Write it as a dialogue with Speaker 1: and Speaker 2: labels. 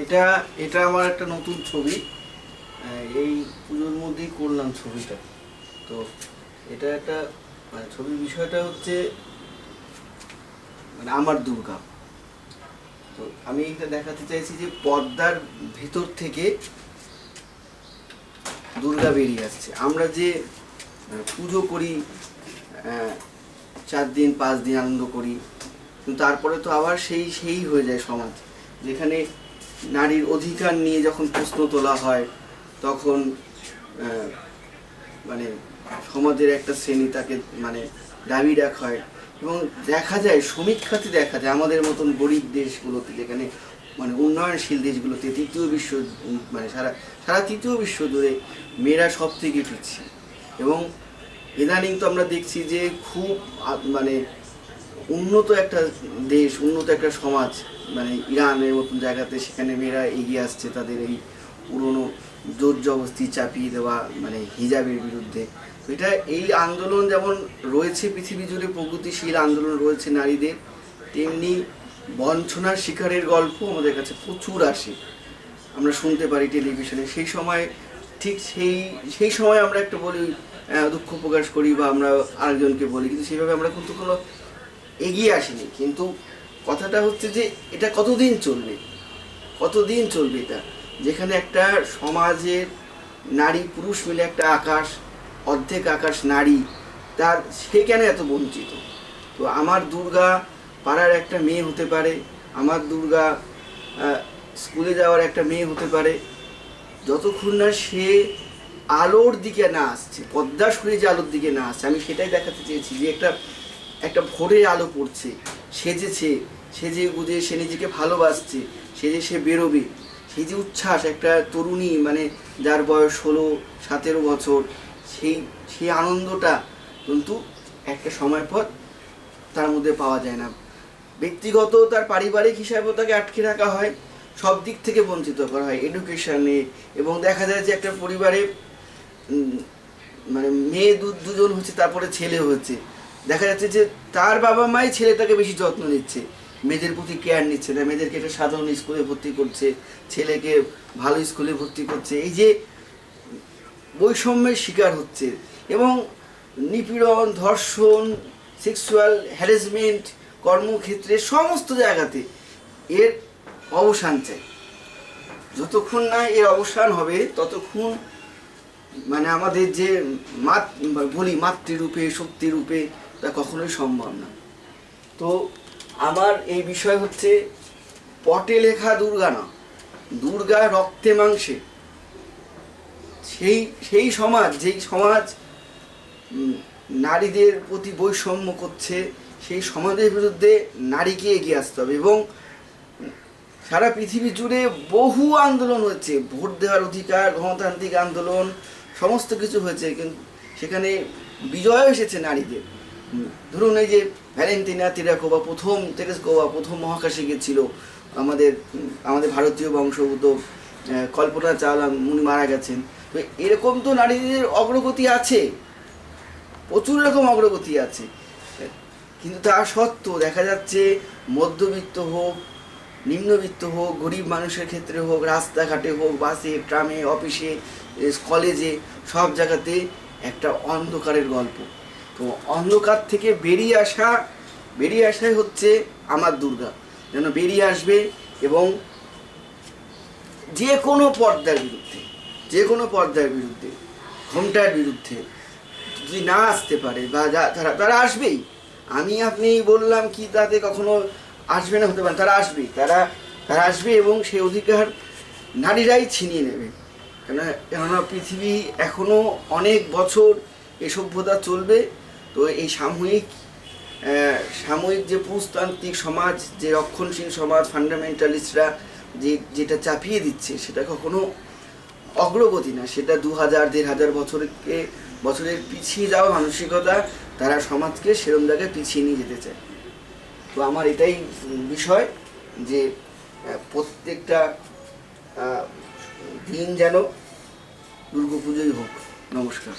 Speaker 1: এটা এটা আমার একটা নতুন ছবি। এই পুজোর মধ্যেই করলাম ছবিটা। তো এটা একটা ছবির বিষয়টা হচ্ছে আমার দুর্গা। তো আমি এটা দেখাতে চাইছি যে পর্দার ভেতর থেকে দুর্গা বেরিয়ে আসছে। আমরা যে পুজো করি, 4 দিন 5 দিন আনন্দ করি, কিন্তু তারপরে তো আবার সেই সেই হয়ে যায় সমাজ, যেখানে নারীর অধিকার নিয়ে যখন প্রশ্ন তোলা হয়, তখন মানে সমাজের একটা শ্রেণী তাকে দাবি রাখা হয়। এবং দেখা যায় সমীক্ষাতে দেখা যায় আমাদের মতন গরিব দেশগুলোতে, যেখানে উন্নয়নশীল দেশগুলোতে, তৃতীয় বিশ্ব সারা সারা তৃতীয় বিশ্ব জুড়ে মেয়েরা সব থেকে পিছিয়ে। এবং ইদানিং তো আমরা দেখছি যে খুব উন্নত একটা দেশ, উন্নত একটা সমাজ, ইরানের মতন জায়গাতে, সেখানে মেয়েরা এগিয়ে আসছে তাদের এই পুরনো জোর জবরদস্তি চাপিয়ে দেওয়া হিজাবের বিরুদ্ধে। তো এটা এই আন্দোলন যেমন রয়েছে পৃথিবী জুড়ে, প্রগতিশীল আন্দোলন রয়েছে নারীদের, তেমনি বঞ্চনার শিকারের গল্প আমাদের কাছে প্রচুর আসে, আমরা শুনতে পারি টেলিভিশনে। সেই সময় ঠিক সেই সময় আমরা একটা বলি, দুঃখ প্রকাশ করি বা আমরা আরেকজনকে বলি, কিন্তু সেইভাবে আমরা কিন্তু কোনো এগিয়ে আসিনি। কিন্তু কথাটা হচ্ছে যে এটা কতদিন চলবে এটা, যেখানে একটা সমাজের নারী পুরুষ মিলে একটা আকাশ, অর্ধেক আকাশ নারী, সে কেন এত বঞ্চিত? তো আমার দুর্গা পাড়ার একটা মেয়ে হতে পারে, আমার দুর্গা স্কুলে যাওয়ার একটা মেয়ে হতে পারে, যতক্ষণ না সে আলোর দিকে না আসছে, পদ্মা সরে যে আলোর দিকে না আসছে। আমি সেটাই দেখাতে চেয়েছি যে একটা ভোরের আলো পড়ছে, সেজে গুজে সে নিজেকে ভালোবাসছে, সে বেরোবে, সেই যে উচ্ছ্বাস, একটা তরুণী যার বয়স 16-17 বছর, সেই আনন্দটা কিন্তু একটা সময় পর তার মধ্যে পাওয়া যায় না। ব্যক্তিগত তার পারিবারিক হিসাবেও তাকে আটকে রাখা হয়, সব দিক থেকে বঞ্চিত করা হয় এডুকেশনে। এবং দেখা যায় যে একটা পরিবারে মেয়ে দুজন হচ্ছে, তারপরে ছেলে হচ্ছে, দেখা যাচ্ছে যে তার বাবা মাই ছেলেটাকে বেশি যত্ন নিচ্ছে, মেয়েদের প্রতি কেয়ার নিচ্ছে না, মেয়েদেরকে একটা সাধারণ স্কুলে ভর্তি করছে, ছেলেকে ভালো স্কুলে ভর্তি করছে। এই যে বৈষম্যের শিকার হচ্ছে, এবং নিপীড়ন, ধর্ষণ, সেক্সুয়াল হ্যারাসমেন্ট কর্মক্ষেত্রে সমস্ত জায়গাতে এর অবসান চাই। যতক্ষণ না এর অবসান হবে, ততক্ষণ আমাদের যে বলি মাতৃরূপে, শক্তিরূপে, তা কখনোই সম্ভব না। তো আমার এই বিষয় হচ্ছে পটে লেখা দুর্গা না, দুর্গা রক্তে মাংসে। যেই সমাজ নারীদের প্রতি বৈষম্য করছে, সেই সমাজের বিরুদ্ধে নারীকে এগিয়ে আসতে হবে। এবং সারা পৃথিবী জুড়ে বহু আন্দোলন হচ্ছে, ভোট দেওয়ার অধিকার, গণতান্ত্রিক আন্দোলন, সমস্ত কিছু হয়েছে, কিন্তু সেখানে বিজয় এসেছে নারীদের। ধরুন এই যে ভ্যালেন্টিনা তেরেস্কোভা প্রথম মহাকাশে গিয়েছিল, আমাদের ভারতীয় বংশোদ্ভূত কল্পনা চাওলা, উনি মারা গেছেন। তো এরকম তো নারীদের অগ্রগতি আছে, প্রচুর রকম অগ্রগতি আছে, কিন্তু তা সত্ত্বেও দেখা যাচ্ছে মধ্যবিত্ত হোক, নিম্নবিত্ত হোক, গরিব মানুষের ক্ষেত্রে হোক, রাস্তাঘাটে হোক, বাসে, ট্রামে, অফিসে, কলেজে, সব জায়গাতে একটা অন্ধকারের গল্প। তো অন্ধকার থেকে বেরিয়ে আসাই হচ্ছে আমার দুর্গা, যেন বেরিয়ে আসবে এবং যে কোনো পর্দার বিরুদ্ধে, ঘোমটার বিরুদ্ধে যদি না আসতে পারে, বা তারা আসবেই, আমি আপনি বললাম কি তাতে কখনো আসবে না হতে পারে, তারা আসবে এবং সেই অধিকার নারীরাই ছিনিয়ে নেবে। কেননা পৃথিবী এখনো অনেক বছর এই সভ্যতা চলবে। তো এই সাময়িক যে পুরুষতান্ত্রিক সমাজ, যে রক্ষণশীল সমাজ, ফান্ডামেন্টালিস্টরা যেটা চাপিয়ে দিচ্ছে, সেটা কখনো অগ্রগতি না, সেটা 2000-1500 বছরের পিছিয়ে যাওয়া মানসিকতা। তারা সমাজকে সেরম জায়গায় পিছিয়ে নিয়ে যেতে চায়। তো আমার এটাই বিষয় যে প্রত্যেকটা দিন যেন দুর্গাপুজোই হোক। নমস্কার।